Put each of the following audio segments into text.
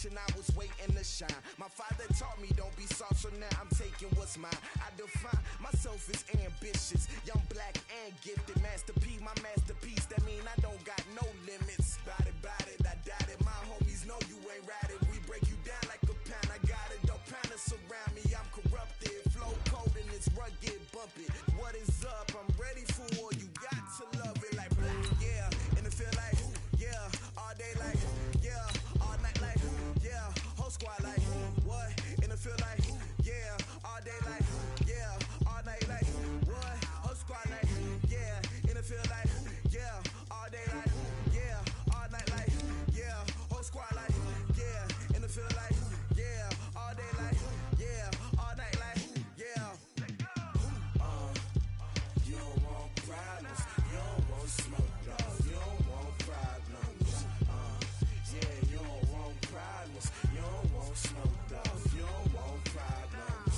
generation, I was waiting to shine. My father taught me don't be soft, so now I'm taking what's mine. I define myself as ambitious, young, black, and gifted. Master P, my masterpiece, that mean I don't got no limits. Bout it, I doubt it. My homies know you ain't ratted. We break you down like a pound. I got it, don't pound us around me. I'm corrupted, flow cold and it's rugged, bumpy. What is up? I'm ready for war. You got to love it like black, yeah. And it feel like, yeah. All day like, yeah. All night like, yeah. Whole squad like, what? And it feel like, yeah. All day like, yeah. All night like, what? Whole squad like, yeah. And it feel like, yeah. All day like, yeah. All night like, yeah. Whole squad like, yeah. And it feel like, yeah. All day like, yeah. All night like, yeah. You don't want problems. You don't want smoke, dog. You don't want problems. Yeah, you don't want problems. You don't want smoke, dog. You don't want problems.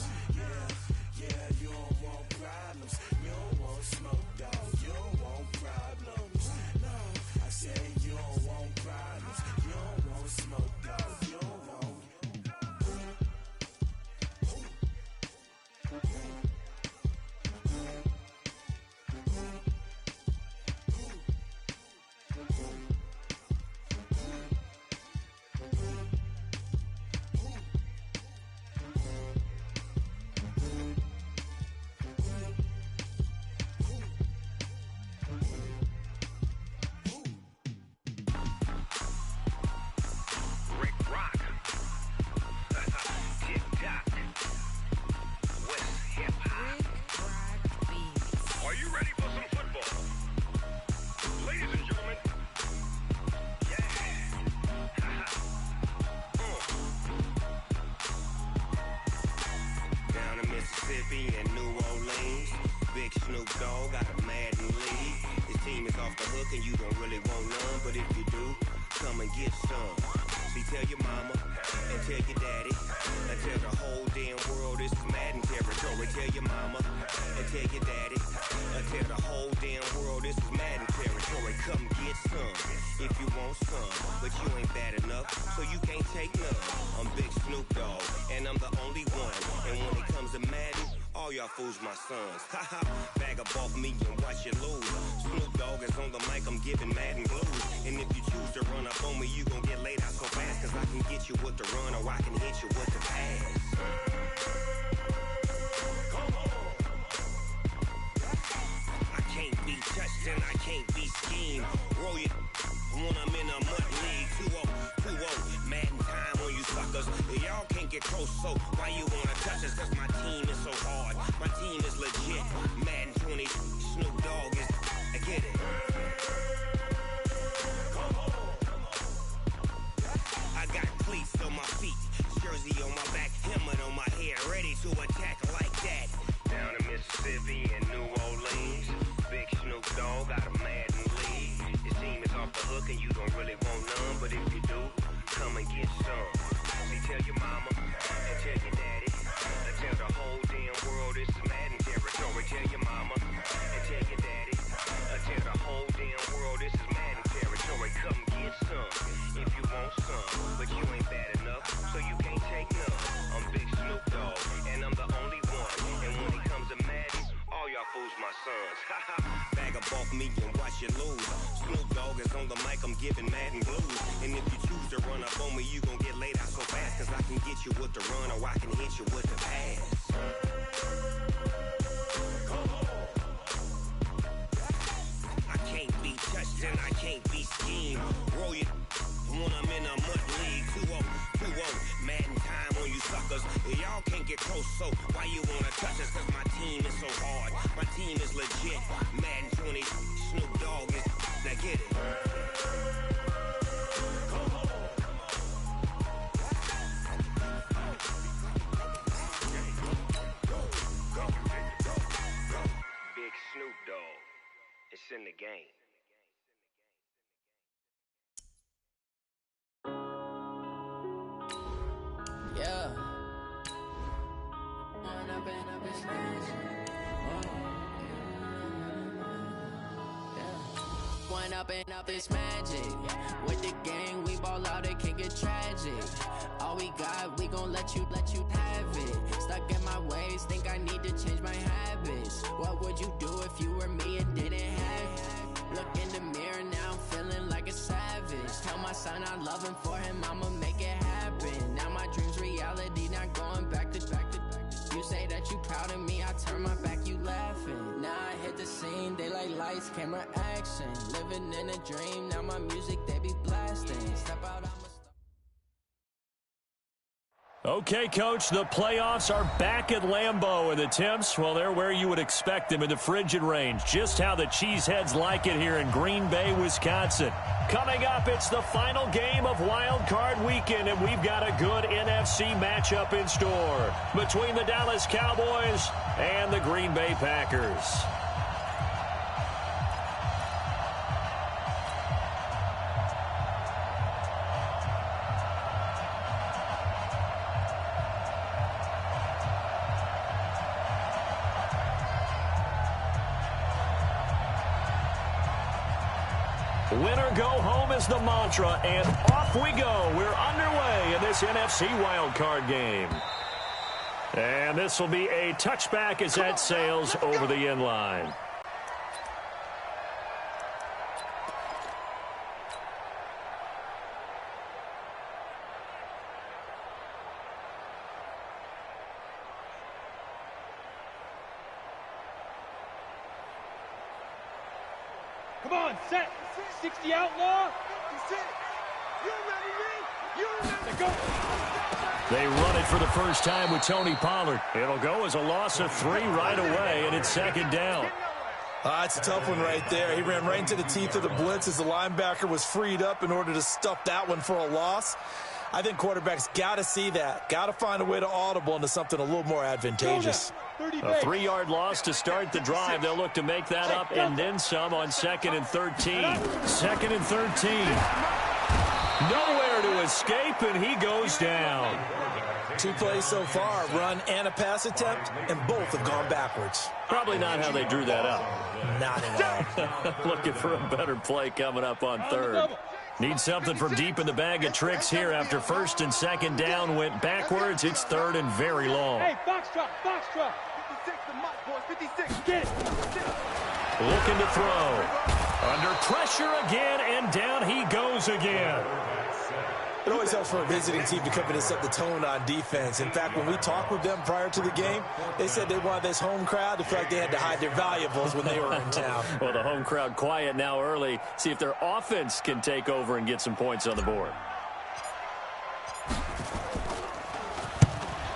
Yeah, you don't want problems. You don't want smoke, dog. You don't want problems. No, I said you don't want problems. You don't want smoke, dog. You don't want. Fools my sons. Haha, bag up off me and watch you lose. Snoop Dogg is on the mic, I'm giving Madden blues. And if you choose to run up on me, you gon' get laid out so fast. Cause I can get you with the run or I can hit you with the pass. Come on. I can't be touched and I can't be schemed. Roll you when I'm in a mud league. 2-0, Madden time on you suckers. Y'all can't get close, so why you wanna touch us? Cause my team is so hard. My team is legit. Madden 20, Snoop Dogg is. I get it. Come on. I got cleats on my feet, jersey on my back, helmet on my head, ready to attack like that. Down in Mississippi and New Orleans, big Snoop Dogg got a Madden league. His team is off the hook and you don't really want none, but if you do, come and get some. See, tell your mama and tell your daddy. Tell the whole damn world this is Madden territory. Tell your mama and tell your daddy. Tell the whole damn world this is Madden territory. Come get some if you want some, but you ain't bad enough, so you can't take none. I'm Big Snoop Dogg, and I'm the only one. And when it comes to Madden, all y'all fools my sons. Bag up off me and watch you lose. Snoop Dogg is on the mic, I'm giving Madden blues. And if you choose to run up on me, you gon' get laid out so fast. Cause I can get you with the run or I can hit you with the pass. Come on. I can't be touched and I can't be schemed. Roll you when I'm in a mud league. 2-0, Madden time on you suckers. Y'all can't get close, so why you wanna touch us? Cause my team is so hard. My team is legit. Madden 20, Snoop Dogg is. Now get it. Come on. Big Snoop Dogg. It's in the game. Yeah. One up and up, it's magic. With the gang, we ball out, it can get tragic. let you have it. Stuck in my ways, think I need to change my habits. What would you do if you were me and didn't have it? Look in the mirror, now I'm feeling like a savage. Tell my son I love him, for him I'ma make it happen. Now my dream's reality, not going back to. You say that you proud of me, I turn my back, you laughing. Now I hit the scene, daylight lights, camera action. Living in a dream, now my music they be blasting. Step out, I'ma Okay, Coach, the playoffs are back at Lambeau, and the temps, well, they're where you would expect them in the frigid range. Just how the Cheeseheads like it here in Green Bay, Wisconsin. Coming up, it's the final game of Wild Card Weekend, and we've got a good NFC matchup in store between the Dallas Cowboys and the Green Bay Packers. Winner go home is the mantra, and off we go. We're underway in this NFC wildcard game. And this will be a touchback as that sails over the end line. Come on, set. 60 outlaw. You remember me? You remember me? Go. They run it for the first time with Tony Pollard. It'll go as a loss of 3 right away, and it's second down. It's a tough one right there. He ran right into the teeth of the blitz as the linebacker was freed up in order to stuff that one for a loss. I think quarterbacks got to see that. Got to find a way to audible into something a little more advantageous. A 3-yard loss to start the drive. They'll look to make that up and then some on 2nd and 13. 2nd and 13. Nowhere to escape, and he goes down. 2 plays so far, run and a pass attempt, and both have gone backwards. Probably not how they drew that up. Not at all. Looking for a better play coming up on 3rd. Need something from deep in the bag of tricks here after 1st and 2nd down went backwards. It's 3rd and very long. Hey, box truck, box truck. 56, the mic, boys, 56. Get it. Looking to throw. Under pressure again, and down he goes again. It always helps for a visiting team to come in and set the tone on defense. In fact, when we talked with them prior to the game, they said they wanted this home crowd to feel like they had to hide their valuables when they were in town. Well, the home crowd quiet now early. See if their offense can take over and get some points on the board.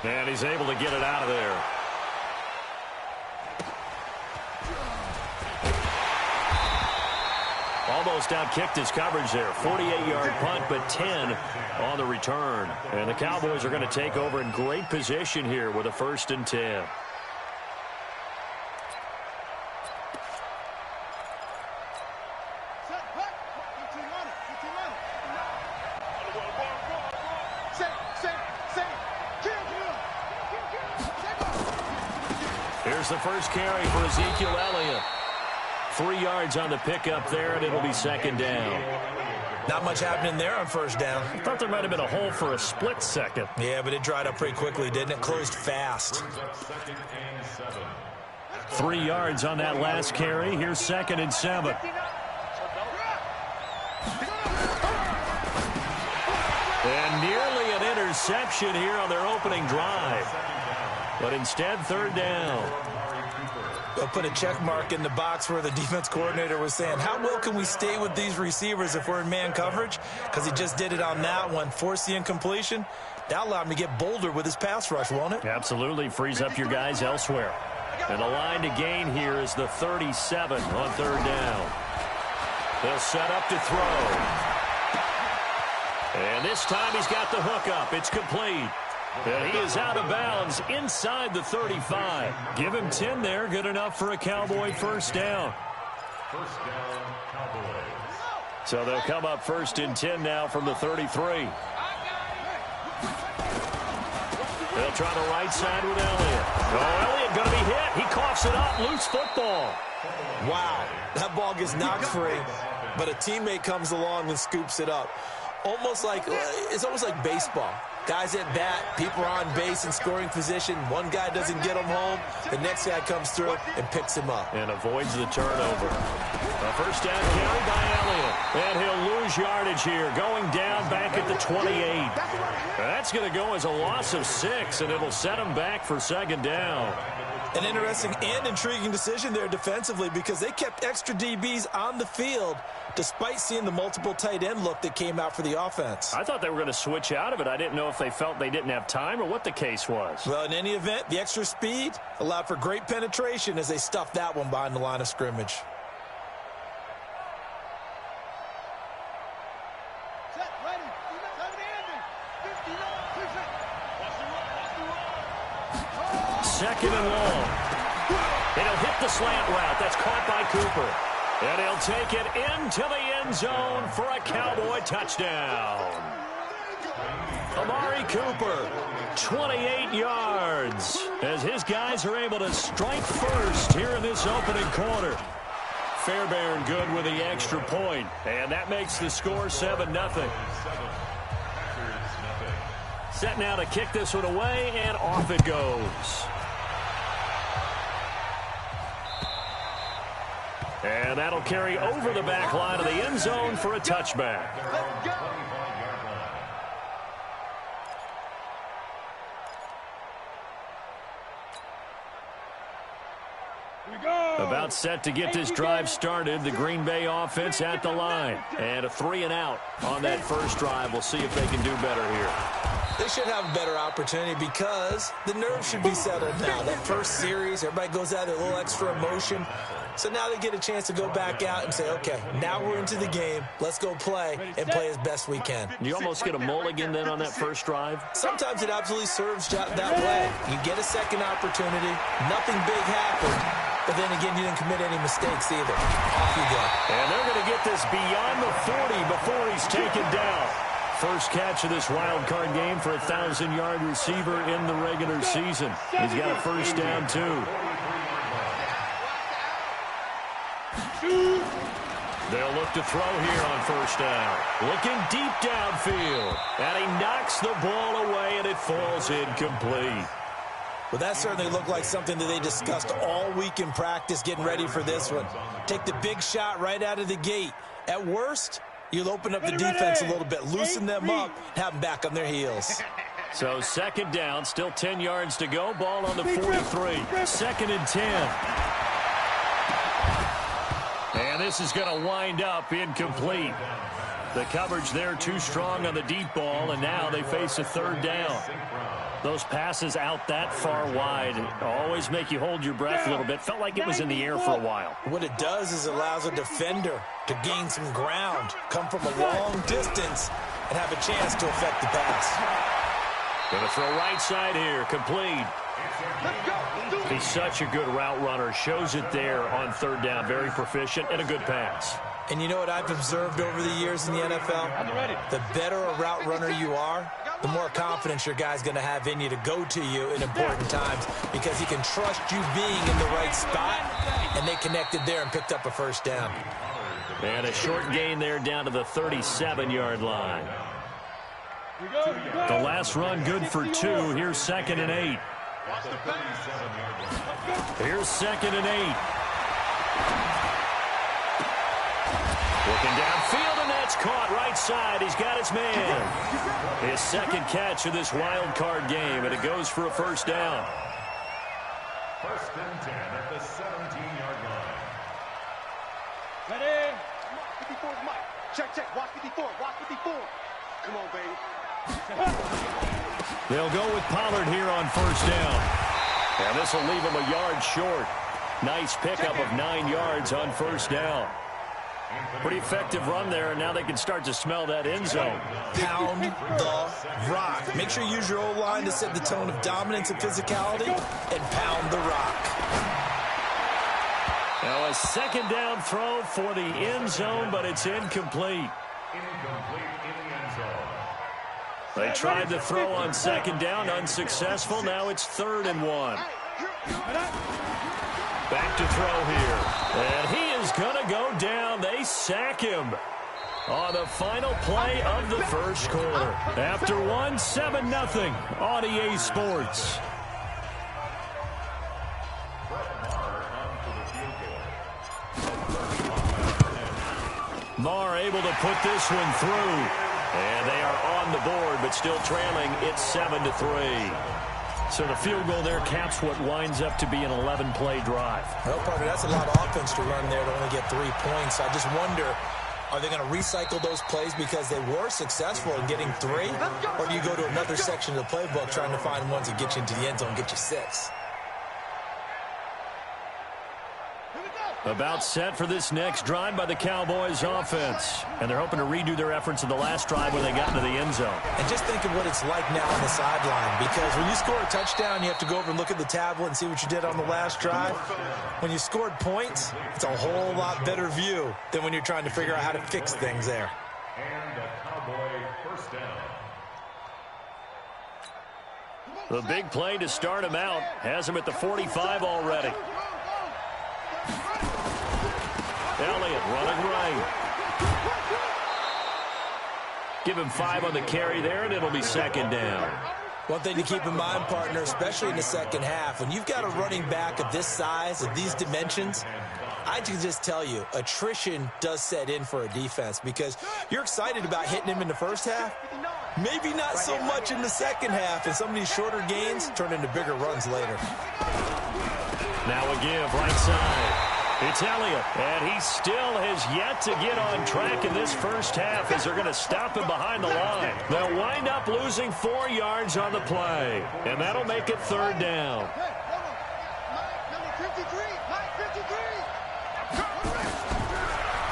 And he's able to get it out of there. Almost outkicked his coverage there. 48-yard punt, but 10 on the return. And the Cowboys are going to take over in great position here with a 1st and 10. Here's the first carry for Ezekiel Elliott. 3 yards on the pickup there, and it'll be 2nd down. Not much happening there on 1st down. I thought there might have been a hole for a split second. Yeah, but it dried up pretty quickly, didn't it? Closed fast. 3 yards on that last carry. Here's 2nd and 7. And nearly an interception here on their opening drive. But instead, 3rd down. They'll put a check mark in the box where the defense coordinator was saying, how well can we stay with these receivers if we're in man coverage? Because he just did it on that one, forced the incompletion. That allowed him to get bolder with his pass rush, won't it? Absolutely. Frees up your guys elsewhere. And the line to gain here is the 37 on 3rd down. They'll set up to throw. And this time he's got the hook up. It's complete. And he is out of bounds inside the 35. Give him 10 there. Good enough for a Cowboy 1st down. So they'll come up 1st and 10 now from the 33. They'll try the right side with Elliott. Oh, Elliott going to be hit. He coughs it up. Loose football. Wow. That ball gets knocked free, but a teammate comes along and scoops it up. almost like baseball. Guys at bat, people are on base in scoring position. One guy doesn't get him home. The next guy comes through and picks him up. And avoids the turnover. A first down carry by Elliott. And he'll lose yardage here. Going down back at the 28. That's going to go as a loss of 6, and it'll set him back for second down. An interesting and intriguing decision there defensively because they kept extra DBs on the field despite seeing the multiple tight end look that came out for the offense. I thought they were going to switch out of it. I didn't know if they felt they didn't have time or what the case was. Well, in any event, the extra speed allowed for great penetration as they stuffed that one behind the line of scrimmage. Second and long. It'll hit the slant route. That's caught by Cooper. And he'll take it into the end zone for a Cowboy touchdown. Amari Cooper, 28 yards, as his guys are able to strike first here in this opening quarter. Fairbairn good with the extra point, and that makes the score 7-0. Set now to kick this one away, and off it goes. And that'll carry over the back line of the end zone for a touchback. About set to get this drive started. The Green Bay offense at the line. And a 3-and-out on that first drive. We'll see if they can do better here. They should have a better opportunity because the nerves should be settled now. That first series, everybody goes out with a little extra emotion. So now they get a chance to go back out and say, okay, now we're into the game. Let's go play and play as best we can. You almost get a mulligan then on that first drive? Sometimes it absolutely serves that way. You get a second opportunity. Nothing big happened. But then again, you didn't commit any mistakes either. Off you go. And they're going to get this beyond the 40 before he's taken down. First catch of this wild card game for a 1,000-yard receiver in the regular season. He's got a first down, too. They'll look to throw here on first down. Looking deep downfield. And he knocks the ball away, and it falls incomplete. Well, that certainly looked like something that they discussed all week in practice getting ready for this one. Take the big shot right out of the gate. At worst, you'll open up the defense a little bit, loosen them up, have them back on their heels. So second down, still 10 yards to go. Ball on the 43. Second and 10. And this is going to wind up incomplete. The coverage there too strong on the deep ball, and now they face a third down. Those passes out that far wide always make you hold your breath a little bit. Felt like it was in the air for a while. What it does is it allows a defender to gain some ground, come from a long distance, and have a chance to affect the pass. Going to throw right side here, complete. He's such a good route runner. Shows it there on third down. Very proficient and a good pass. And you know what I've observed over the years in the NFL? The better a route runner you are, the more confidence your guy's going to have in you to go to you in important times because he can trust you being in the right spot, and they connected there and picked up a first down. And a short gain there down to the 37-yard line. The last run good for 2. Here's second and 8. Here's second and 8. Looking downfield, and that's caught right side. He's got his man. His second catch of this wild card game, and it goes for a first down. First and 10 at the 17-yard line. Ready? 54 Mike. Check. Watch 54. Watch 54. Come on, baby. They'll go with Pollard here on first down. And this will leave him a yard short. Nice pickup of 9 yards on first down. Pretty effective run there, and now they can start to smell that end zone. Pound the rock. Make sure you use your O-line to set the tone of dominance and physicality, and pound the rock. Now a second down throw for the end zone, but it's incomplete. They tried to throw on second down, unsuccessful. Now it's 3rd and 1. Back to throw here. And he is going to go down. They sack him. on the final play of the first quarter. After one, 7-0 on EA Sports. Marr able to put this one through. And they are on the board, but still trailing. It's 7-3. So the field goal there caps what winds up to be an 11-play drive. Well, partner, that's a lot of offense to run there to only get 3 points. I just wonder, are they going to recycle those plays because they were successful in getting 3? Or do you go to another section of the playbook trying to find ones that get you into the end zone and get you 6? About set for this next drive by the Cowboys offense. And they're hoping to redo their efforts in the last drive when they got into the end zone. And just think of what it's like now on the sideline, because when you score a touchdown, you have to go over and look at the tablet and see what you did on the last drive. When you scored points, it's a whole lot better view than when you're trying to figure out how to fix things there. And a Cowboy first down. The big play to start him out has him at the 45 already. Elliott running right. Give him 5 on the carry there, and it'll be second down. One thing to keep in mind, partner, especially in the second half, when you've got a running back of this size, of these dimensions, I can just tell you, attrition does set in for a defense because you're excited about hitting him in the first half. Maybe not so much in the second half, and some of these shorter gains turn into bigger runs later. Now a give right side. It's Elliott, and he still has yet to get on track in this first half as they're going to stop him behind the line. They'll wind up losing 4 yards on the play, and that'll make it third down.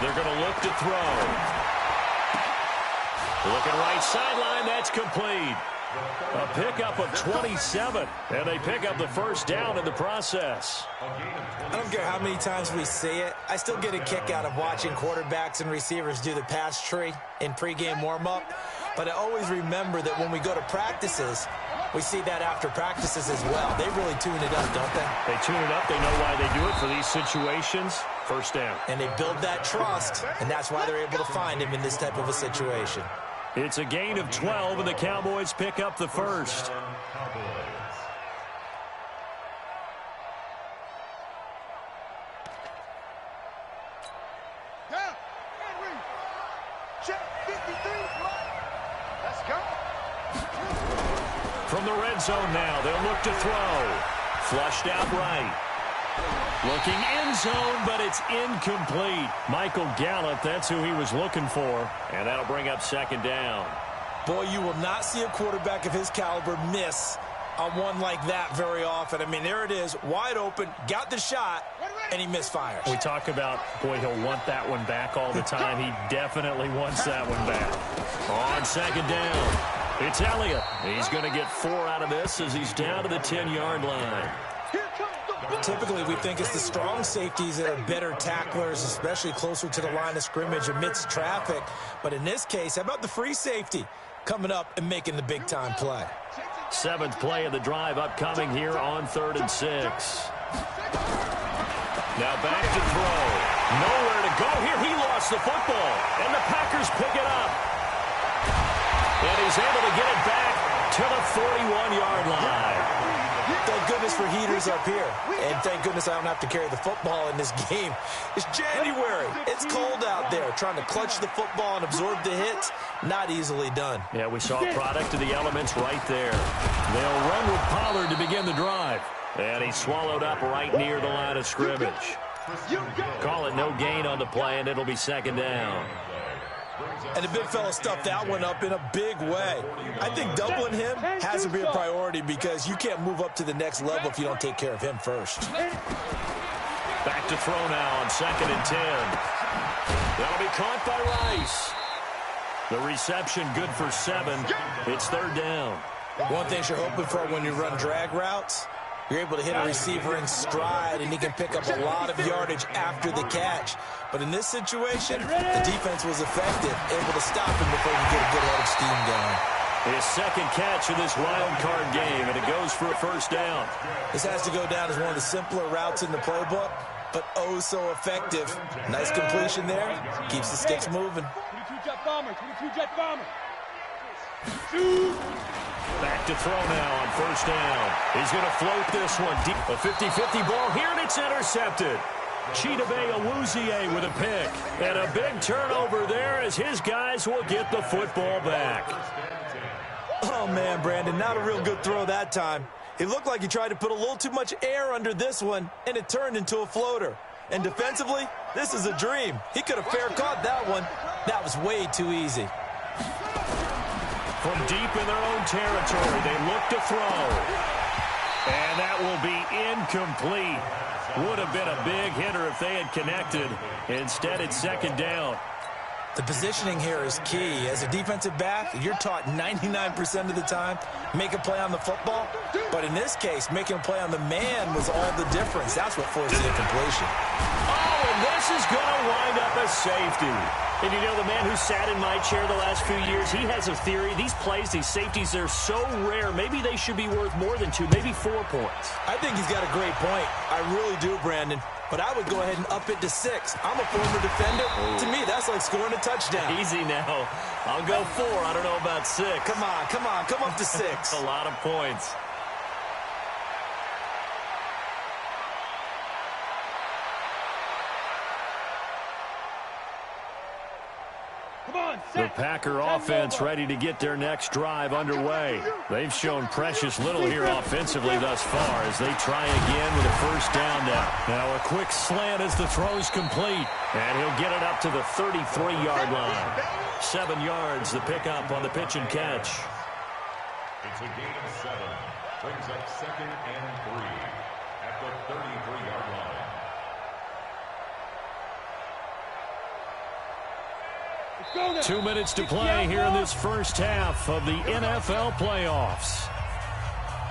They're going to look to throw. Looking right sideline, that's complete. A pickup of 27, and they pick up the first down in the process. I don't care how many times we see it. I still get a kick out of watching quarterbacks and receivers do the pass tree in pregame warm-up. But I always remember that when we go to practices, we see that after practices as well. They really tune it up, don't they? They tune it up. They know why they do it for these situations. First down. And they build that trust, and that's why they're able to find him in this type of a situation. It's a gain of 12, and the Cowboys pick up the first. From the red zone now, they'll look to throw. Flushed out right. Looking end zone, but it's incomplete. Michael Gallup, that's who he was looking for. And that'll bring up second down. Boy, you will not see a quarterback of his caliber miss on one like that very often. I mean, there it is, wide open, got the shot, and he misfires. We talk about, boy, he'll want that one back all the time. He definitely wants that one back. On second down, it's Elliott. He's going to get 4 out of this as he's down to the 10-yard line. Typically, we think it's the strong safeties that are better tacklers, especially closer to the line of scrimmage amidst traffic. But in this case, how about the free safety coming up and making the big-time play? 7th play of the drive upcoming here on 3rd and 6. Now back to throw. Nowhere to go here. He lost the football, and the Packers pick it up. And he's able to get it back to the 41-yard line. Thank goodness for heaters up here. And thank goodness I don't have to carry the football in this game. It's January. It's cold out there. Trying to clutch the football and absorb the hits, not easily done. Yeah, we saw a product of the elements right there. They'll run with Pollard to begin the drive. And he's swallowed up right near the line of scrimmage. Call it no gain on the play, and it'll be second down. And the big fella stuffed that one up in a big way. I think doubling him has to be a priority because you can't move up to the next level if you don't take care of him first. Back to throw now on 2nd and 10. That'll be caught by Rice. The reception good for 7. It's 3rd down. One thing you're hoping for when you run drag routes, you're able to hit a receiver in stride, and he can pick up a lot of yardage after the catch. But in this situation, the defense was effective, able to stop him before he could get a good head of steam going. His 2nd catch of this wild card game, and it goes for a first down. This has to go down as one of the simpler routes in the playbook, but oh so effective. Nice completion there. Keeps the sticks moving. jet bomber, 22 jet bomber. Shoot! Back to throw now on first down. He's going to float this one deep. A 50-50 ball here, and it's intercepted. Chidobe Awuzie with a pick. And a big turnover there as his guys will get the football back. Oh, man, Brandon, not a real good throw that time. It looked like he tried to put a little too much air under this one, and it turned into a floater. And defensively, this is a dream. He could have fair caught that one. That was way too easy. From deep in their own territory, they look to throw. And that will be incomplete. Would have been a big hitter if they had connected. Instead, it's second down. The positioning here is key. As a defensive back, you're taught 99% of the time, make a play on the football. But in this case, making a play on the man was all the difference. That's what forced the incompletion. Oh, and this is going to wind up a safety. And you know, the man who sat in my chair the last few years, he has a theory. These plays, these safeties, they're so rare. Maybe they should be worth more than 2, maybe 4 points. I think he's got a great point. I really do, Brandon. But I would go ahead and up it to 6. I'm a former defender. To me, that's like scoring a touchdown. Easy now. I'll go 4. I don't know about 6. Come on. Come up to 6. A lot of points. The Packer offense ready to get their next drive underway. They've shown precious little here offensively thus far as they try again with a first down now. Now a quick slant as the throw's complete. And he'll get it up to the 33-yard line. 7 yards, the pickup on the pitch and catch. It's a gain of 7. Brings up 2nd and 3 at the 33-yard line. 2 minutes to play here in this first half of the NFL playoffs.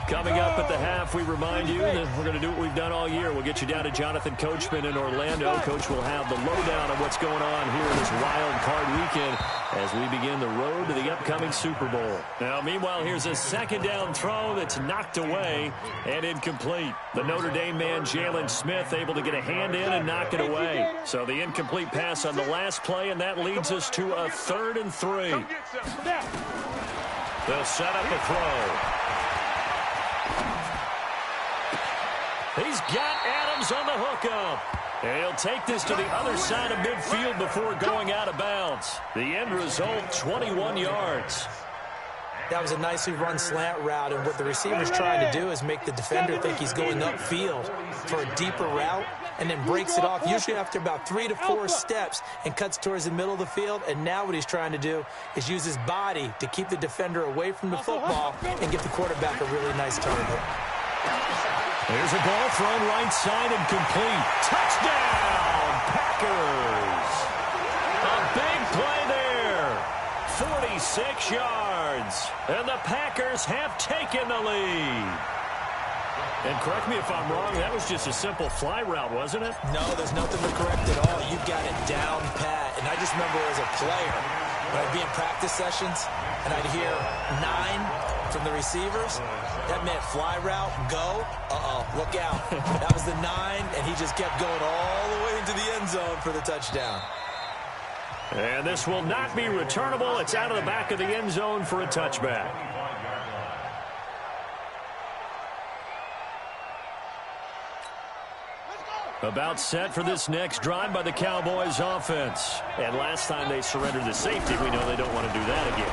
Coming up at the half, we remind you that we're going to do what we've done all year. We'll get you down to Jonathan Coachman in Orlando. Coach will have the lowdown of what's going on here in this wild card weekend as we begin the road to the upcoming Super Bowl. Now, meanwhile, here's a second down throw that's knocked away and incomplete. The Notre Dame man, Jalen Smith, able to get a hand in and knock it away. So the incomplete pass on the last play, and that leads us to a 3rd and 3. They'll set up a throw. He's got Adams on the hookup. And he'll take this to the other side of midfield before going out of bounds. The end result, 21 yards. That was a nicely run slant route, and what the receiver's trying to do is make the defender think he's going upfield for a deeper route and then breaks it off, usually after about 3 to 4 steps, and cuts towards the middle of the field. And now what he's trying to do is use his body to keep the defender away from the football and give the quarterback a really nice target. There's a ball thrown right side and complete. Touchdown, Packers. A big play there. 46 yards. And the Packers have taken the lead. And correct me if I'm wrong, that was just a simple fly route, wasn't it? No, there's nothing to correct at all. You got it down pat. And I just remember as a player, when I'd be in practice sessions and I'd hear 9 from the receivers, that meant fly route, go, look out. That was the 9, and he just kept going all the way into the end zone for the touchdown. And this will not be returnable. It's out of the back of the end zone for a touchback. About set for this next drive by the Cowboys offense. And last time they surrendered the safety, we know they don't want to do that again.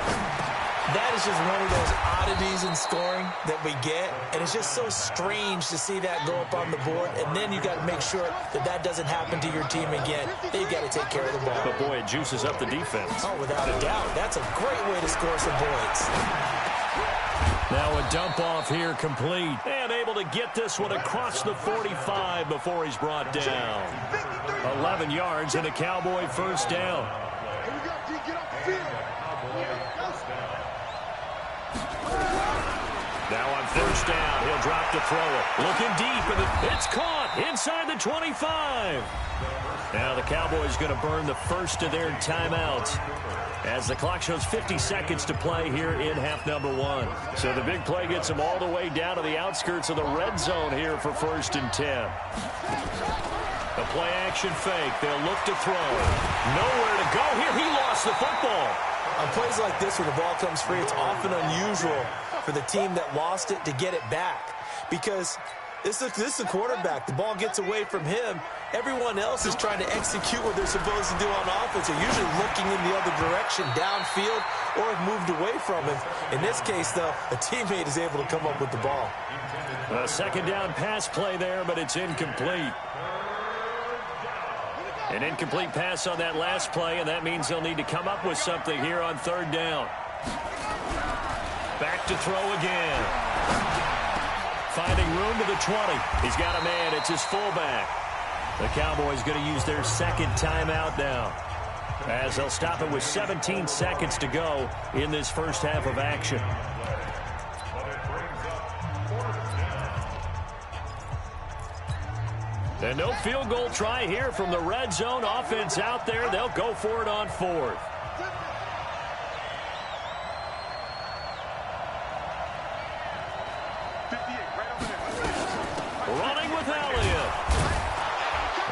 That is just one of those oddities in scoring that we get, and it's just so strange to see that go up on the board, and then you got to make sure that that doesn't happen to your team again. They've got to take care of the ball. But, boy, it juices up the defense. Oh, without a doubt. That's a great way to score some points. Now a dump-off here complete, and able to get this one across the 45 before he's brought down. 11 yards and a Cowboy first down. Now on first down, he'll drop to throw it. Looking deep, and it's caught inside the 25. Now the Cowboys going to burn the first of their timeouts as the clock shows 50 seconds to play here in half number 1. So the big play gets them all the way down to the outskirts of the red zone here for 1st and 10. The play-action fake. They'll look to throw. Nowhere to go here. He lost the football. On plays like this where the ball comes free, it's often unusual for the team that lost it to get it back. Because this is a quarterback. The ball gets away from him. Everyone else is trying to execute what they're supposed to do on offense. They're usually looking in the other direction, downfield, or have moved away from him. In this case, though, a teammate is able to come up with the ball. A second down pass play there, but it's incomplete. An incomplete pass on that last play, and that means they'll need to come up with something here on third down. Back to throw again. Finding room to the 20. He's got a man. It's his fullback. The Cowboys going to use their second timeout now, as they'll stop it with 17 seconds to go in this first half of action. And no field goal try here from the red zone. Offense out there. They'll go for it on fourth. Running with Elliott.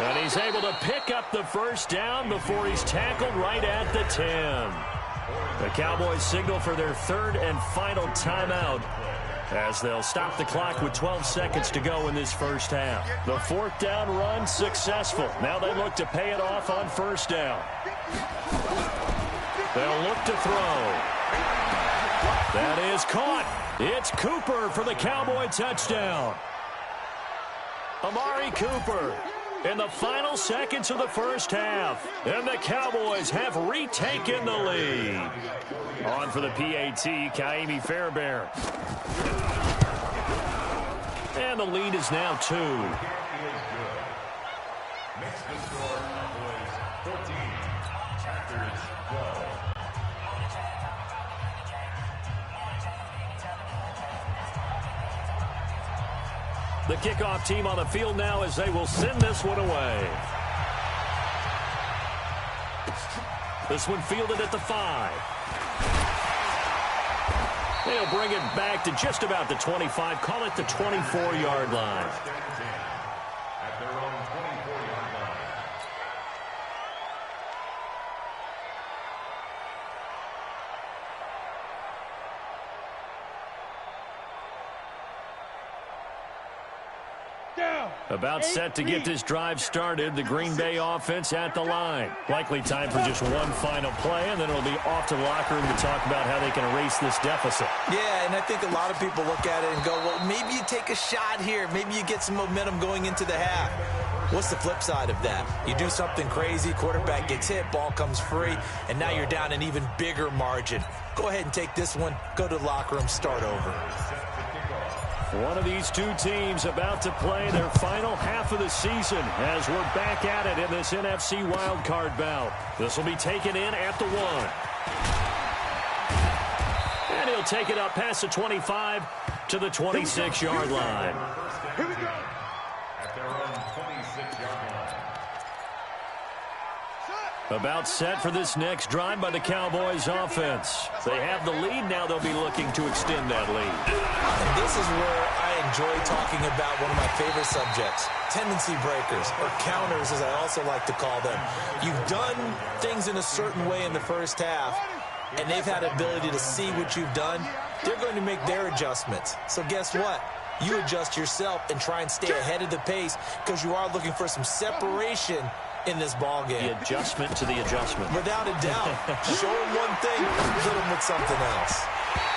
And he's able to pick up the first down before he's tackled right at the 10. The Cowboys signal for their third and final timeout, as they'll stop the clock with 12 seconds to go in this first half. The fourth down run successful. Now they look to pay it off on first down. They'll look to throw. That is caught. It's Cooper for the Cowboy touchdown. Amari Cooper in the final seconds of the first half. And the Cowboys have retaken the lead. On for the PAT, Kaimi Fairbairn. And the lead is now 2. Makes the score Cowboys 14, Packers 12. The kickoff team on the field now as they will send this one away. This one fielded at the 5. They'll bring it back to just about the 25. Call it the 24-yard line. At their own 24-yard line. About set to get this drive started. The Green Bay offense at the line. Likely time for just one final play, and then it'll be off to the locker room to talk about how they can erase this deficit. Yeah, and I think a lot of people look at it and go, well, maybe you take a shot here. Maybe you get some momentum going into the half. What's the flip side of that? You do something crazy, quarterback gets hit, ball comes free, and now you're down an even bigger margin. Go ahead and take this one, go to the locker room, start over. One of these two teams about to play their final half of the season as we're back at it in this NFC wildcard bout. This will be taken in at the 1. And he'll take it up past the 25 to the 26-yard line. Here we go. At their own 26-yard line. About set for this next drive by the Cowboys offense. They have the lead. Now they'll be looking to extend that lead. And this is where I enjoy talking about one of my favorite subjects, tendency breakers, or counters as I also like to call them. You've done things in a certain way in the first half, and they've had ability to see what you've done. They're going to make their adjustments. So guess what? You adjust yourself and try and stay ahead of the pace because you are looking for some separation in this ball game. The adjustment to the adjustment. Without a doubt. Show them one thing, hit them with something else.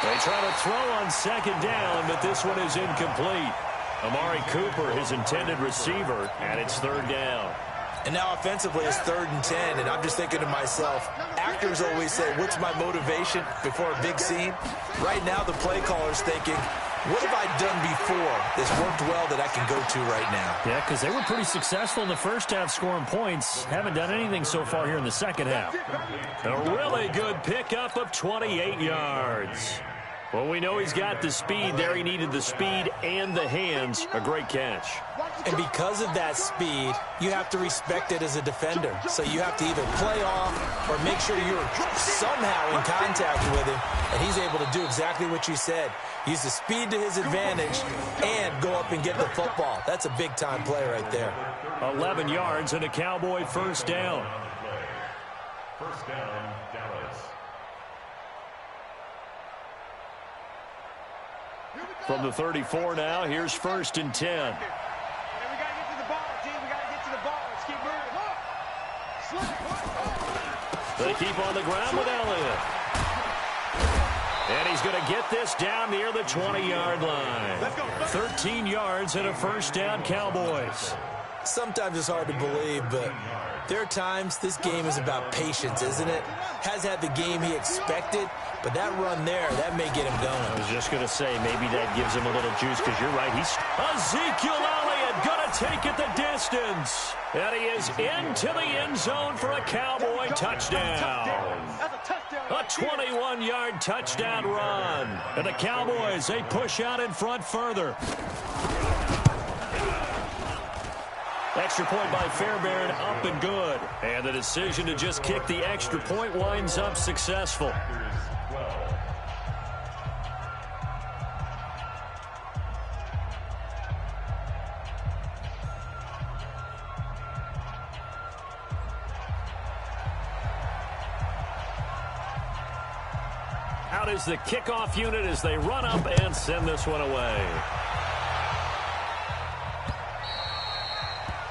They try to throw on second down, but this one is incomplete. Amari Cooper, his intended receiver, and it's third down. And now offensively it's 3rd and 10, and I'm just thinking to myself, actors always say, what's my motivation before a big scene? Right now the play caller's thinking, what have I done before that's worked well that I can go to right now? Yeah, because they were pretty successful in the first half scoring points. Haven't done anything so far here in the second half. A really good pickup of 28 yards. Well, we know he's got the speed there. He needed the speed and the hands. A great catch. And because of that speed, you have to respect it as a defender. So you have to either play off or make sure you're somehow in contact with him. And he's able to do exactly what you said. Use the speed to his advantage and go up and get the football. That's a big-time play right there. 11 yards and a Cowboy first down. First down, Dallas. From the 34 now, here's 1st and 10. And we got to get to the ball, team. We got to get to the ball. Let's keep moving. They keep on the ground with Elliott. And he's going to get this down near the 20-yard line. 13 yards and a first down, Cowboys. Sometimes it's hard to believe, but there are times this game is about patience, isn't it? Has had the game he expected, but that run there, that may get him going. I was just going to say, maybe that gives him a little juice, because you're right. He's Ezekiel Elliott going to take it the distance. And he is into the end zone for a Cowboy touchdown. A 21-yard touchdown run. And the Cowboys, they push out in front further. Extra point by Fairbairn, up and good. And the decision to just kick the extra point winds up successful. Out is the kickoff unit as they run up and send this one away.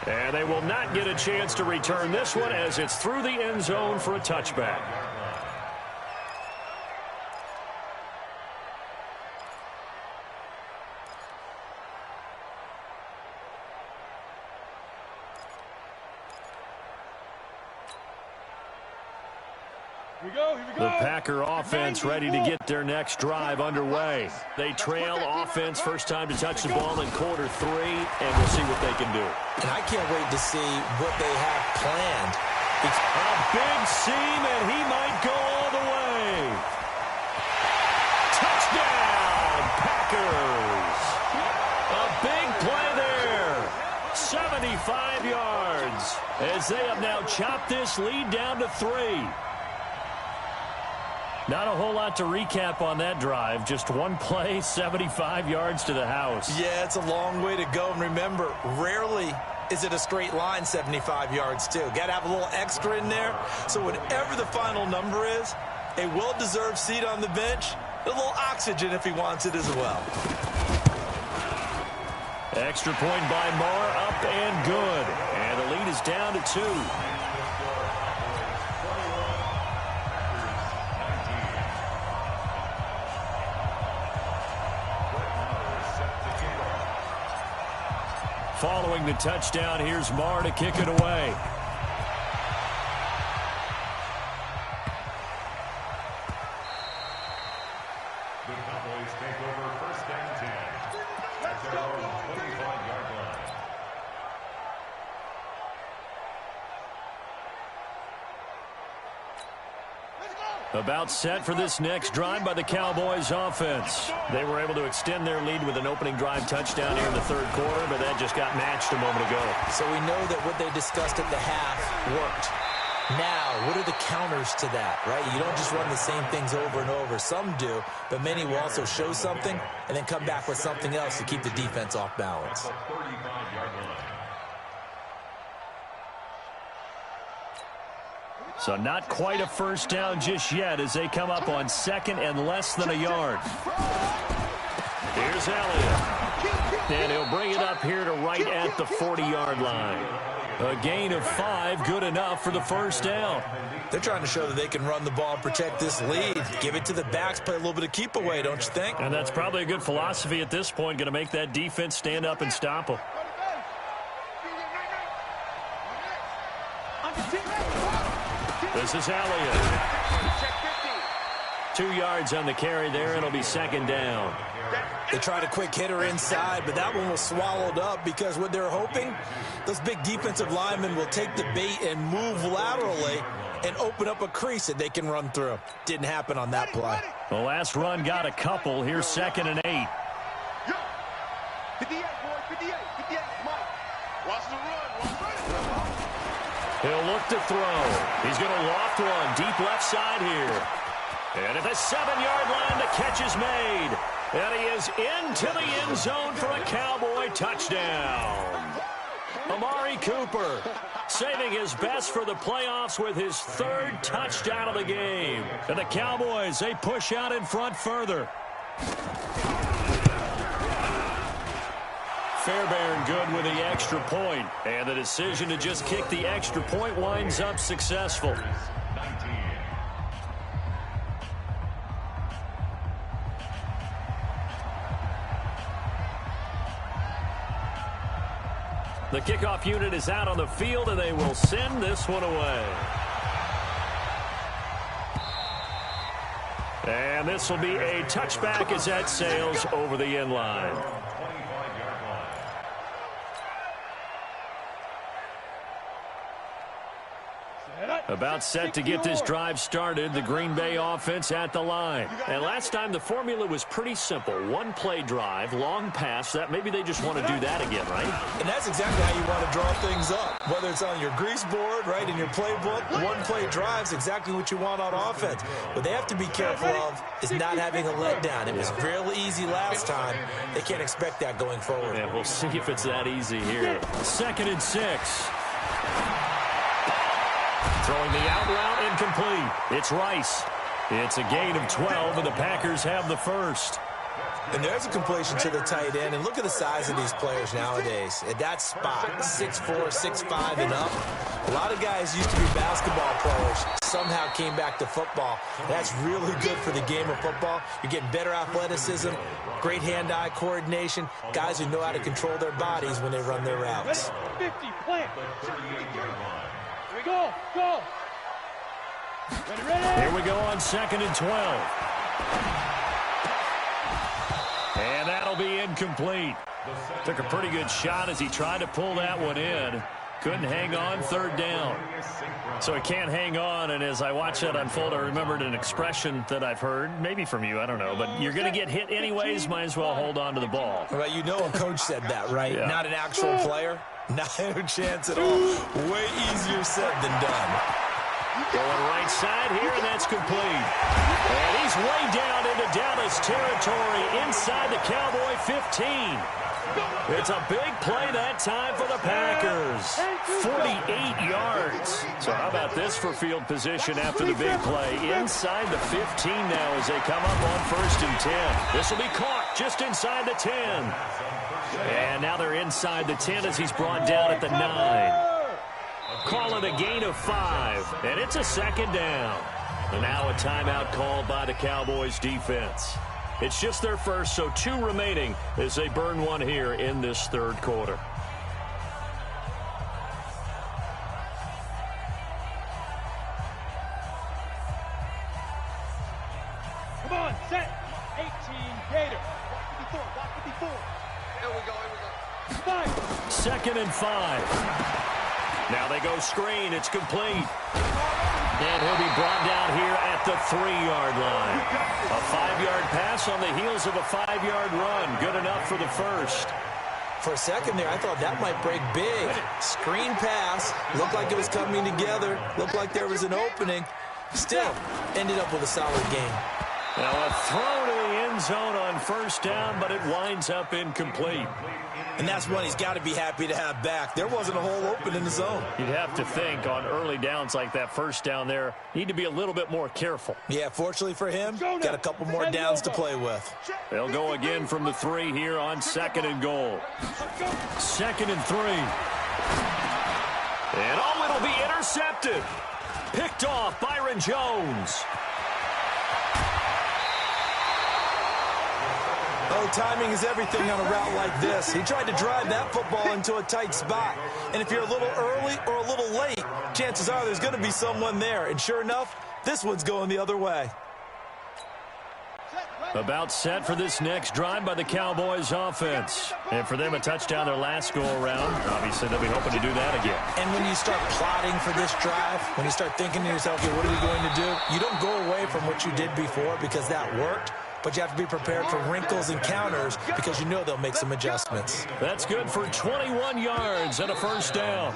And they will not get a chance to return this one as it's through the end zone for a touchback. The Packer offense ready to get their next drive underway. They trail offense first time to touch the ball in quarter 3, and we'll see what they can do. And I can't wait to see what they have planned. A big seam, and he might go all the way. Touchdown, Packers. A big play there. 75 yards as they have now chopped this lead down to 3. Not a whole lot to recap on that drive. Just one play, 75 yards to the house. Yeah, it's a long way to go. And remember, rarely is it a straight line 75 yards, too. Got to have a little extra in there. So whatever the final number is, a well-deserved seat on the bench, a little oxygen if he wants it as well. Extra point by Marr, up and good. And the lead is down to 2. Following the touchdown, here's Marr to kick it away. The Cowboys take over first and 10 at their own 25-yard line. About set for this next drive by the Cowboys offense. They were able to extend their lead with an opening drive touchdown here in the third quarter, but that just got matched a moment ago. So we know that what they discussed at the half worked. Now, what are the counters to that, right? You don't just run the same things over and over. Some do, but many will also show something and then come back with something else to keep the defense off balance. So not quite a first down just yet as they come up on 2nd and less than a yard. Here's Elliott. And he'll bring it up here to right at the 40-yard line. A gain of 5, good enough for the first down. They're trying to show that they can run the ball and protect this lead. Give it to the backs, play a little bit of keep away, don't you think? And that's probably a good philosophy at this point, going to make that defense stand up and stop them. This is Elliott. 2 yards on the carry there. It'll be 2nd down. They tried a quick hitter inside, but that one was swallowed up because what they're hoping, those big defensive linemen will take the bait and move laterally and open up a crease that they can run through. Didn't happen on that play. The last run got a couple. Here's 2nd and 8. 58, boys, 58, 58, Mike. He'll look to throw. He's going to loft one deep left side here. And at the 7-yard line, the catch is made. And he is into the end zone for a Cowboy touchdown. Amari Cooper saving his best for the playoffs with his 3rd touchdown of the game. And the Cowboys, they push out in front further. Fairbairn good with the extra point. And the decision to just kick the extra point winds up successful. The kickoff unit is out on the field, and they will send this one away. And this will be a touchback as that sails over the end line. About set to get this drive started, the Green Bay offense at the line. And last time the formula was pretty simple. 1-play drive, long pass. That maybe they just want to do that again, right? And that's exactly how you want to draw things up. Whether it's on your grease board, right, in your playbook, 1-play drive's exactly what you want on offense. What they have to be careful of is not having a letdown. It was real easy last time. They can't expect that going forward. Yeah, we'll see if it's that easy here. 2nd and 6. Throwing the out route incomplete. It's Rice. It's a gain of 12, and the Packers have the first. And there's a completion to the tight end. And look at the size of these players nowadays. At that spot, 6'4", 6'5", and up. A lot of guys used to be basketball players, somehow came back to football. That's really good for the game of football. You're getting better athleticism, great hand-eye coordination, guys who know how to control their bodies when they run their routes. 50, plant. Here we go, go. Ready. Here we go on 2nd and 12. And that'll be incomplete. Took a pretty good shot as he tried to pull that one in. Couldn't hang on, 3rd down. So he can't hang on, and as I watch that unfold, I remembered an expression that I've heard, maybe from you, I don't know, but you're going to get hit anyways, might as well hold on to the ball. Well, you know a coach said that, right? Yeah. Not an actual player. Not a chance at all. Way easier said than done. Going right side here, and that's complete. And he's way down into Dallas territory inside the Cowboy 15. It's a big play that time for the Packers. 48 yards. So how about this for field position after the big play? Inside the 15 now as they come up on 1st and 10. This will be caught just inside the 10. And now they're inside the 10 as he's brought down at the 9. Call it a gain of 5, and it's a 2nd down. And now a timeout called by the Cowboys defense. It's just their first, so 2 remaining as they burn one here in this 3rd quarter. Come on, set. 18, Gator. Block 54. Here we go. 5. 2nd and 5. Now they go screen. It's complete. And he'll be brought down here at the 3-yard line. A 5-yard pass on the heels of a 5-yard run. Good enough for the first. For a second there, I thought that might break big. Screen pass. Looked like it was coming together. Looked like there was an opening. Still, ended up with a solid game. Now a throw to the end zone on 1st down, but it winds up incomplete. And that's one he's got to be happy to have back. There wasn't a hole open in the zone. You'd have to think on early downs like that 1st down there, need to be a little bit more careful. Yeah, fortunately for him, got a couple more downs to play with. They'll go again from the 3 here on 2nd and goal. 2nd and 3. And it'll be intercepted. Picked off Byron Jones. Oh, timing is everything on a route like this. He tried to drive that football into a tight spot. And if you're a little early or a little late, chances are there's going to be someone there. And sure enough, this one's going the other way. About set for this next drive by the Cowboys offense. And for them, a touchdown their last go-around. Obviously, they'll be hoping to do that again. And when you start plotting for this drive, when you start thinking to yourself, okay, what are we going to do? You don't go away from what you did before because that worked. but you have to be prepared for wrinkles and counters because you know they'll make some adjustments. That's good for 21 yards and a first down.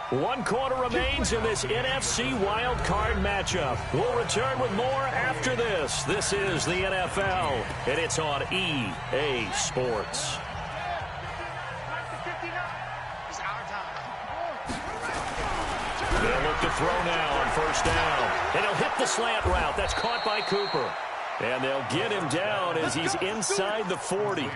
1 quarter remains in this NFC Wild Card matchup. We'll return with more after this. This is the NFL, and it's on EA Sports. They'll look to throw now on first down. And he'll hit the slant route. That's caught by Cooper. And they'll get him down as he's inside the 40.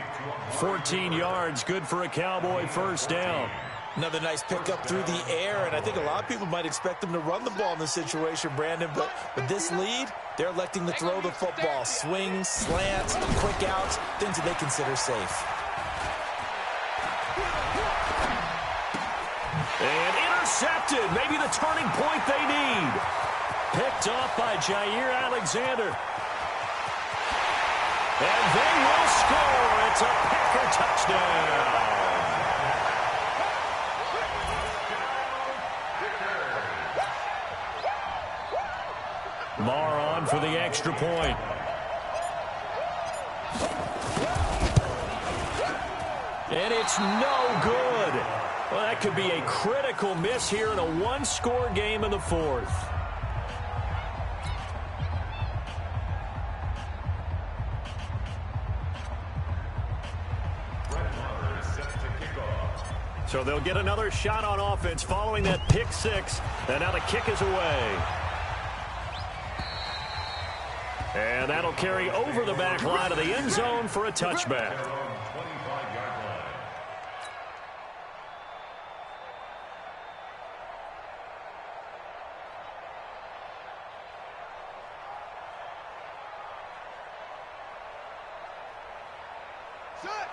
14 yards, good for a Cowboy first down. Another nice pickup through the air, and I think a lot of people might expect them to run the ball in this situation, Brandon, but with this lead, they're electing to throw the football. Swings, slants, quick outs, things that they consider safe. And intercepted, maybe the turning point they need. Picked off by Jair Alexander. And they will score. It's a Packer touchdown. Marr on for the extra point. And it's no good. Well, that could be a critical miss here in a one-score game in the fourth. So they'll get another shot on offense following that pick six. And now the kick is away. And that'll carry over the back line of the end zone for a touchback.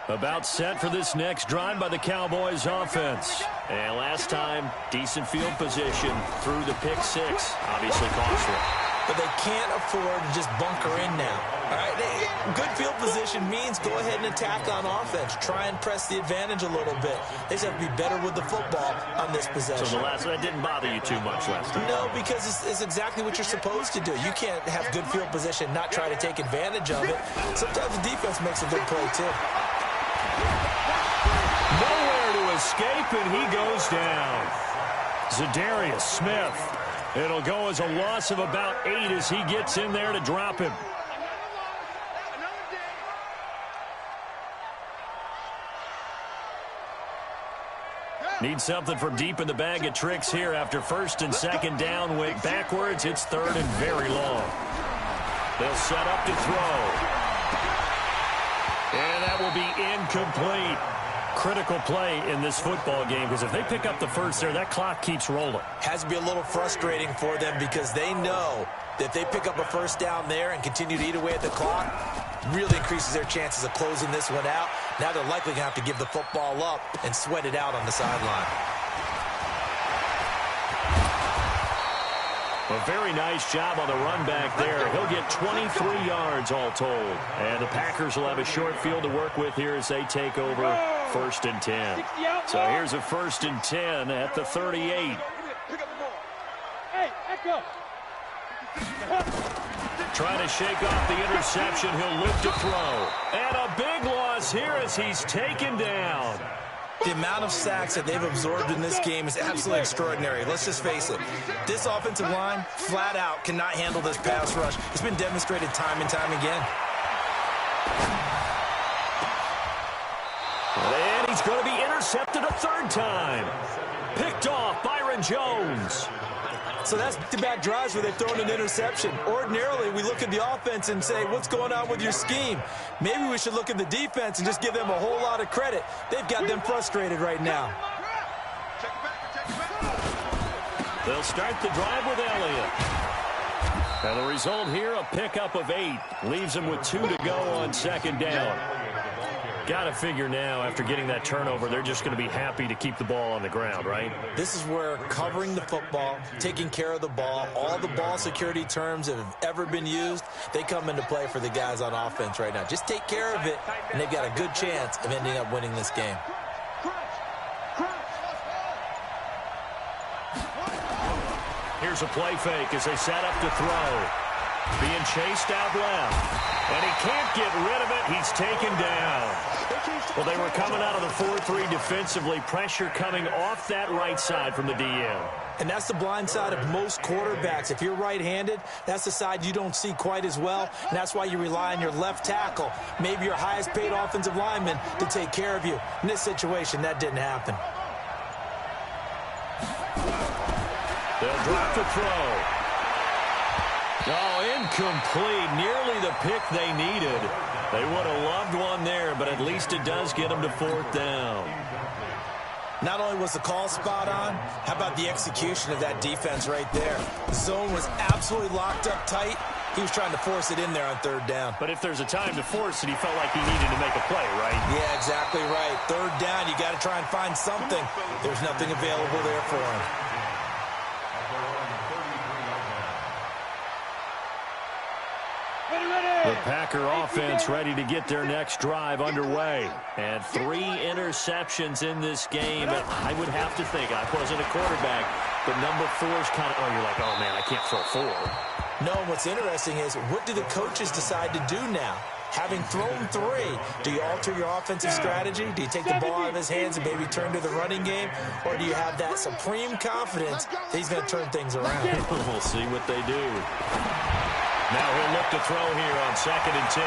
About set for this next drive by the Cowboys offense. And last time, decent field position through the pick six. Obviously costly. But they can't afford to just bunker in now. All right, good field position means go ahead and attack on offense. Try and press the advantage a little bit. They just have to be better with the football on this possession. So that didn't bother you too much last time? No, because it's exactly what you're supposed to do. You can't have good field position, not try to take advantage of it. Sometimes the defense makes a good play, too. Nowhere to escape, and he goes down. Zadarius Smith. It'll go as a loss of about 8 as he gets in there to drop him. Need something from deep in the bag of tricks here after first and second down went backwards. It's third and very long. They'll set up to throw. And that will be incomplete. Critical play in this football game because if they pick up the first there, that clock keeps rolling. Has to be a little frustrating for them because they know that if they pick up a first down there and continue to eat away at the clock, really increases their chances of closing this one out. Now they're likely going to have to give the football up and sweat it out on the sideline. A very nice job on the run back there. He'll get 23 yards all told. And the Packers will have a short field to work with here as they take over first and 10. So here's a first and 10 at the 38. Trying to shake off the interception. He'll lift to throw. And a big loss here as he's taken down. The amount of sacks that they've absorbed in this game is absolutely extraordinary. Let's just face it. This offensive line, flat out, cannot handle this pass rush. It's been demonstrated time and time again. And he's going to be intercepted a third time. Picked off Byron Jones. So that's back-to-back drives where they've thrown an interception. Ordinarily, we look at the offense and say, what's going on with your scheme? Maybe we should look at the defense and just give them a whole lot of credit. They've got them frustrated right now. They'll start the drive with Elliott. And the result here, a pickup of 8. Leaves them with 2 to go on second down. Got to figure now, after getting that turnover, they're just going to be happy to keep the ball on the ground, right? This is where covering the football, taking care of the ball, all the ball security terms that have ever been used, they come into play for the guys on offense right now. Just take care of it, and they've got a good chance of ending up winning this game. Here's a play fake as they set up to throw. Being chased out left. And he can't get rid of it. He's taken down. Well, they were coming out of the 4-3 defensively. Pressure coming off that right side from the DM. And that's the blind side of most quarterbacks. If you're right-handed, that's the side you don't see quite as well. And that's why you rely on your left tackle, maybe your highest-paid offensive lineman, to take care of you. In this situation, that didn't happen. They'll drop the throw. Oh, incomplete. Nearly the pick they needed. They would have loved one there, but at least it does get them to 4th down. Not only was the call spot on, how about the execution of that defense right there? The zone was absolutely locked up tight. He was trying to force it in there on 3rd down. But if there's a time to force it, he felt like he needed to make a play, right? Yeah, exactly right. 3rd down, you got to try and find something. There's nothing available there for him. The Packer offense ready to get their next drive underway. And 3 interceptions in this game. And I would have to think, I wasn't a quarterback, but number 4's kind of, you're like, oh, man, I can't throw 4. No, what's interesting is, what do the coaches decide to do now? Having thrown 3, do you alter your offensive strategy? Do you take the ball out of his hands and maybe turn to the running game? Or do you have that supreme confidence that he's going to turn things around? We'll see what they do. Now he'll look to throw here on 2nd and 10.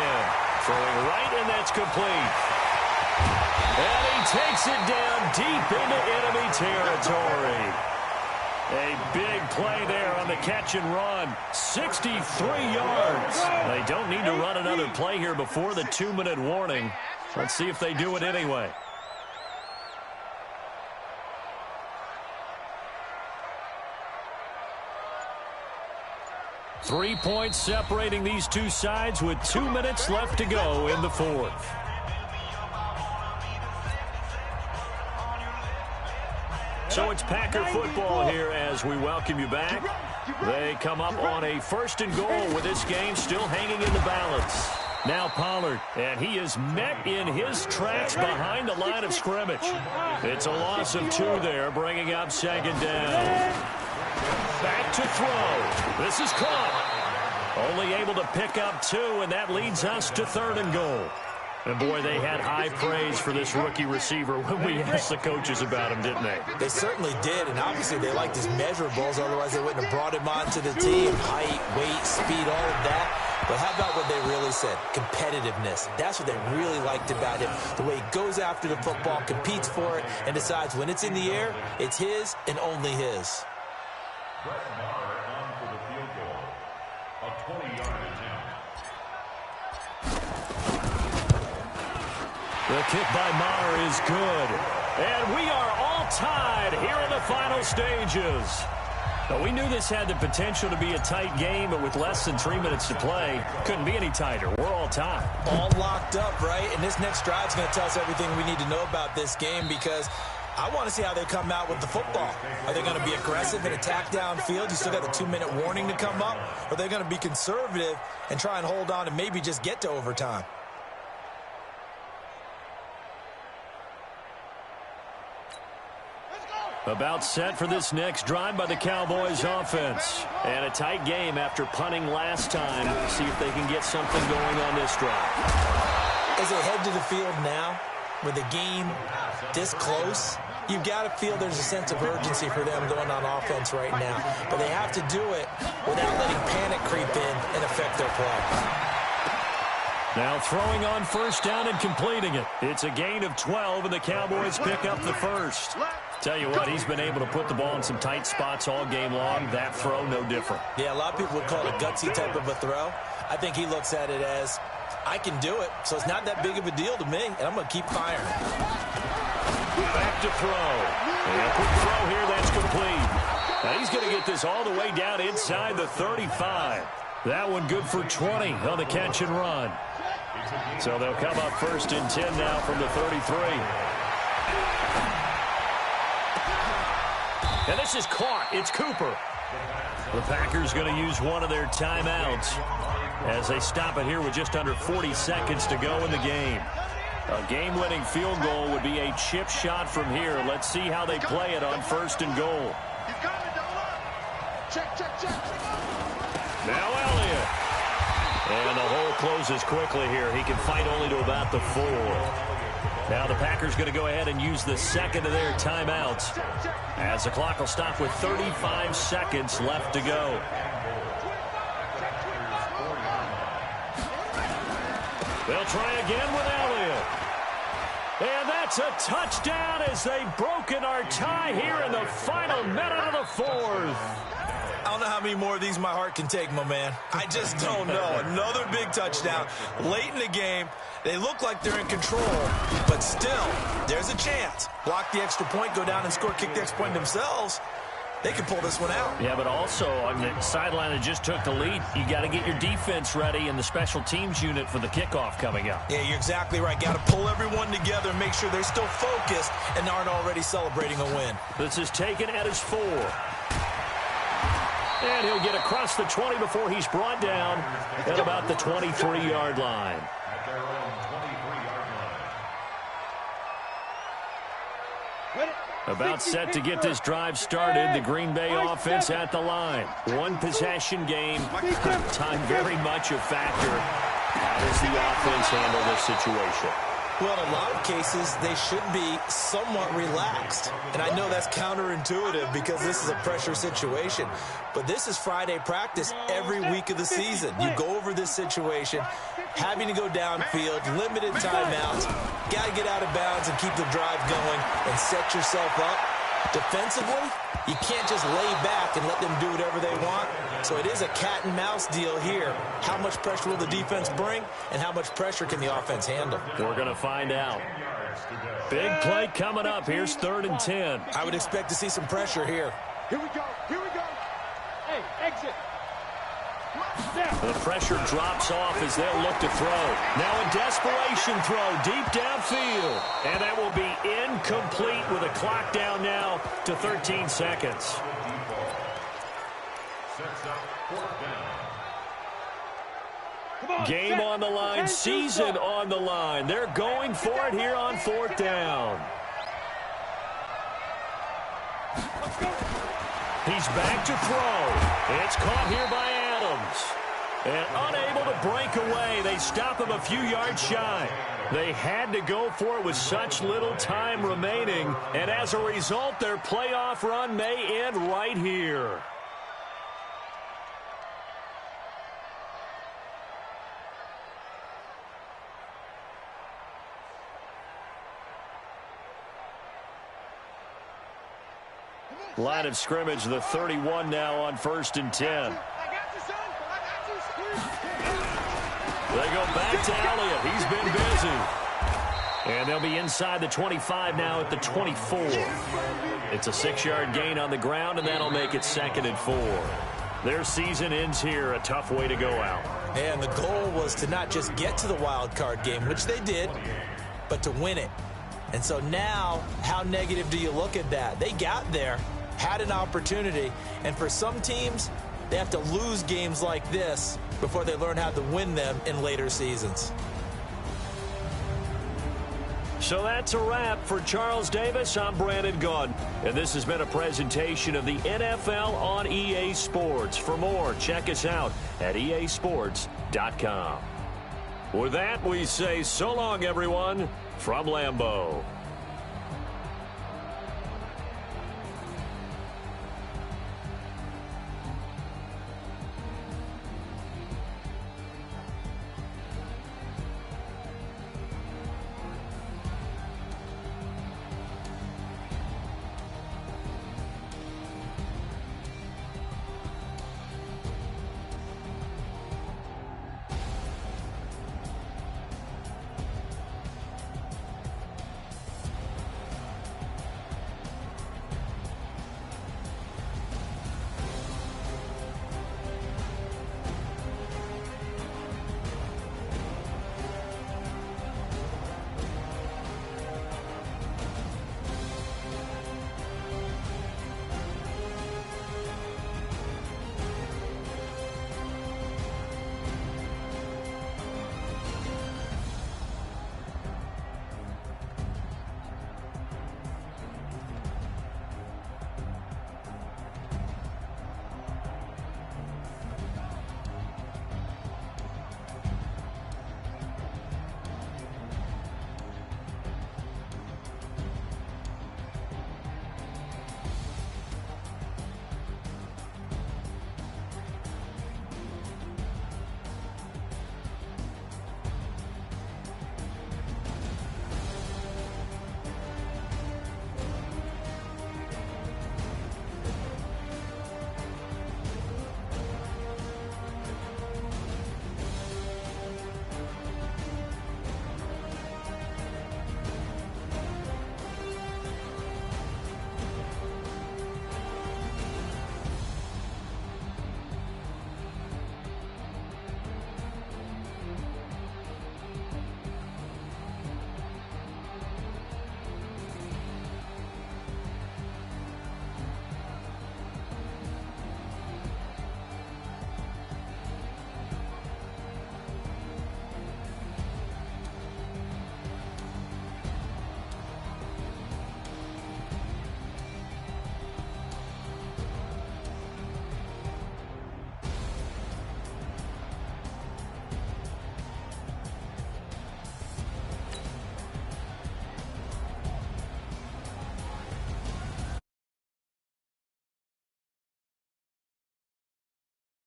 Throwing right, and that's complete. And he takes it down deep into enemy territory. A big play there on the catch and run. 63 yards. They don't need to run another play here before the 2-minute warning. Let's see if they do it anyway. Three points separating these two sides with 2 minutes left to go in the 4th. So it's Packer football here as we welcome you back. They come up on a 1st and goal with this game still hanging in the balance. Now Pollard, and he is met in his tracks behind the line of scrimmage. It's a loss of 2 there, bringing up 2nd down. Back to throw. This is caught. Only able to pick up 2, and that leads us to 3rd and goal. And, boy, they had high praise for this rookie receiver when we asked the coaches about him, didn't they? They certainly did, and obviously they liked his measurables. Otherwise, they wouldn't have brought him onto the team. Height, weight, speed, all of that. But how about what they really said? Competitiveness. That's what they really liked about him. The way he goes after the football, competes for it, and decides when it's in the air, it's his and only his. Brett Maher on for the field goal. A 20-yard attempt. The kick by Maher is good. And we are all tied here in the final stages. Now, we knew this had the potential to be a tight game, but with less than 3 minutes to play, couldn't be any tighter. We're all tied. All locked up, right? And this next drive is going to tell us everything we need to know about this game, because I want to see how they come out with the football. Are they going to be aggressive and attack downfield? You still got the 2-minute warning to come up? Or are they going to be conservative and try and hold on and maybe just get to overtime? About set for this next drive by the Cowboys offense. And a tight game after punting last time. See if they can get something going on this drive. As they head to the field now, with the game this close, you've got to feel there's a sense of urgency for them going on offense right now. But they have to do it without letting panic creep in and affect their play. Now throwing on 1st down and completing it. It's a gain of 12, and the Cowboys pick up the 1st. Tell you what, he's been able to put the ball in some tight spots all game long. That throw, no different. Yeah, a lot of people would call it a gutsy type of a throw. I think he looks at it as, I can do it, so it's not that big of a deal to me, and I'm going to keep firing. Back to throw. And a quick throw here, that's complete. Now he's going to get this all the way down inside the 35. That one good for 20 on the catch and run. So they'll come up 1st and 10 now from the 33. And this is caught. It's Cooper. The Packers going to use one of their timeouts as they stop it here with just under 40 seconds to go in the game. A game-winning field goal would be a chip shot from here. Let's see how they play it on 1st and goal. Check. Now Elliott. And the hole closes quickly here. He can fight only to about the 4. Now the Packers going to go ahead and use the second of their timeouts as the clock will stop with 35 seconds left to go. They'll try again with Elliott. And that's a touchdown as they've broken our tie here in the final minute of the 4th. I don't know how many more of these my heart can take, my man. I just don't know. Another big touchdown late in the game. They look like they're in control, but still, there's a chance. Block the extra point, go down and score, kick the extra point themselves. They can pull this one out. Yeah, but also on the sideline that just took the lead, you got to get your defense ready and the special teams unit for the kickoff coming up. Yeah, you're exactly right. Got to pull everyone together and make sure they're still focused and aren't already celebrating a win. This is taken at his 4. And he'll get across the 20 before he's brought down at about the 23-yard line. At their own 23-yard line. About set to get this drive started. The Green Bay offense at the line. One possession game. Time very much a factor. How does the offense handle this situation? Well, in a lot of cases, they should be somewhat relaxed. And I know that's counterintuitive because this is a pressure situation. But this is Friday practice every week of the season. You go over this situation, having to go downfield, limited timeouts, got to get out of bounds and keep the drive going and set yourself up. Defensively, you can't just lay back and let them do whatever they want. So it is a cat and mouse deal here. How much pressure will the defense bring, and how much pressure can the offense handle? We're going to find out. Big play coming up. Here's 3rd and 10. I would expect to see some pressure here. Here we go. Here we go. Hey, exit. The pressure drops off as they'll look to throw. Now a desperation throw deep downfield. And that will be incomplete with a clock down now to 13 seconds. Sets up 4th down. Game on the line, season on the line. They're going for it here on 4th down. He's back to throw. It's caught here by Adams. And unable to break away. They stop him a few yards shy. They had to go for it with such little time remaining. And as a result, their playoff run may end right here. Line of scrimmage, the 31 now on 1st and 10. They go back to Elliott. He's been busy. And they'll be inside the 25 now at the 24. It's a 6-yard gain on the ground, and that'll make it 2nd and 4. Their season ends here, a tough way to go out. And the goal was to not just get to the wild card game, which they did, but to win it. And so now, how negative do you look at that? They got there, had an opportunity, and for some teams, they have to lose games like this before they learn how to win them in later seasons. So that's a wrap for Charles Davis. I'm Brandon Gaudin, and this has been a presentation of the NFL on EA Sports. For more, check us out at easports.com. With that, we say so long, everyone, from Lambeau.